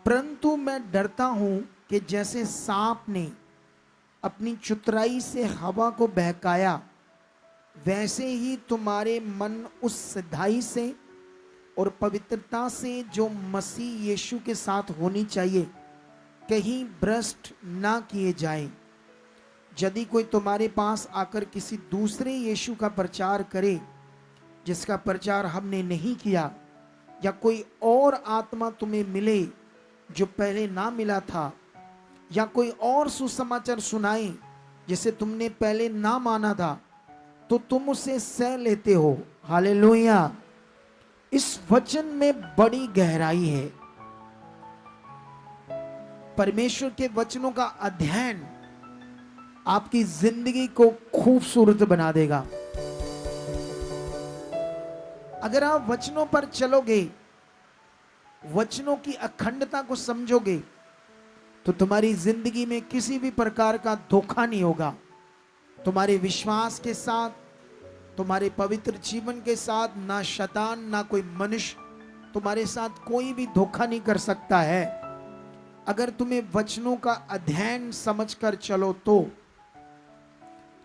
परंतु मैं डरता हूं कि जैसे सांप ने अपनी चतुराई से हवा को बहकाया, वैसे ही तुम्हारे मन उस सिधाई से और पवित्रता से जो मसीह यीशु के साथ होनी चाहिए, कहीं भ्रष्ट ना किए जाएं। यदि कोई तुम्हारे पास आकर किसी दूसरे यीशु का प्रचार करे जिसका प्रचार हमने नहीं किया, या कोई और आत्मा तुम्हें मिले जो पहले ना मिला था, या कोई और सुसमाचार सुनाए जिसे तुमने पहले ना माना था, तो तुम उसे सह लेते हो। हालेलुया। इस वचन में बड़ी गहराई है। परमेश्वर के वचनों का अध्ययन आपकी जिंदगी को खूबसूरत बना देगा। अगर आप वचनों पर चलोगे, वचनों की अखंडता को समझोगे, तो तुम्हारी जिंदगी में किसी भी प्रकार का धोखा नहीं होगा। तुम्हारे विश्वास के साथ, तुम्हारे पवित्र जीवन के साथ ना शैतान ना कोई मनुष्य तुम्हारे साथ कोई भी धोखा नहीं कर सकता है। अगर तुम्हें वचनों का अध्ययन समझकर चलो तो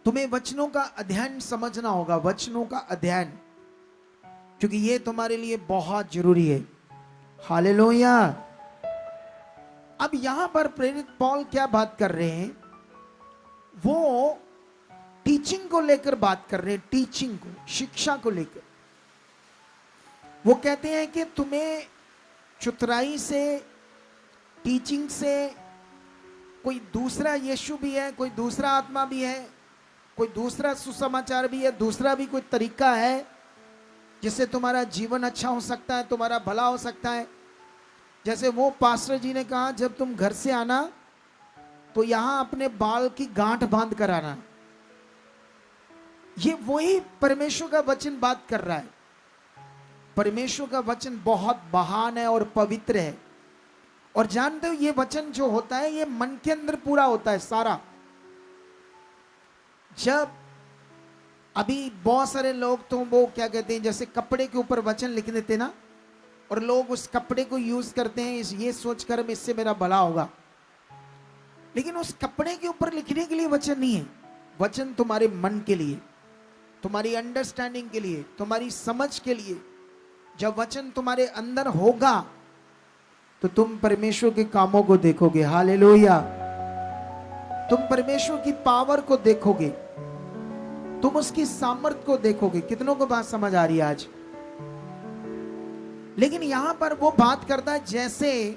तुम्हें वचनों का अध्ययन समझना होगा, वचनों का अध्ययन, क्योंकि ये तुम्हारे लिए बहुत जरूरी है। हालेलुया। अब यहां पर प्रेरित पौल क्या बात कर रहे हैं? वो टीचिंग को लेकर बात कर रहे हैं, टीचिंग को, शिक्षा को लेकर। वो कहते हैं कि तुम्हें चतुराई से, टीचिंग से, कोई दूसरा यीशु भी है, कोई दूसरा आत्मा भी है, कोई दूसरा सुसमाचार भी है, दूसरा भी कोई तरीका है जिससे तुम्हारा जीवन अच्छा हो सकता है, तुम्हारा भला हो सकता है। जैसे वो पास्टर जी ने कहा, जब तुम घर से आना तो यहां अपने बाल की गांठ बांध कर आना। ये वही परमेश्वर का वचन बात कर रहा है। परमेश्वर का वचन बहुत महान है और पवित्र है। और जानते हो, ये वचन जो होता है ये मन के अंदर पूरा होता है सारा। जब अभी बहुत सारे लोग तो वो क्या कहते हैं, जैसे कपड़े के ऊपर वचन लिख देते ना, और लोग उस कपड़े को यूज करते हैं ये सोचकर इससे मेरा भला होगा। लेकिन उस कपड़े के ऊपर लिखने के लिए वचन नहीं है। वचन तुम्हारे मन के लिए, तुम्हारी अंडरस्टैंडिंग के लिए, तुम्हारी समझ के लिए। जब वचन तुम्हारे अंदर होगा तो तुम परमेश्वर के कामों को देखोगे। हालेलुया। तुम परमेश्वर की पावर को देखोगे, तुम उसकी सामर्थ को देखोगे। कितनों को बात समझ आ रही है आज? लेकिन यहां पर वो बात करता है जैसे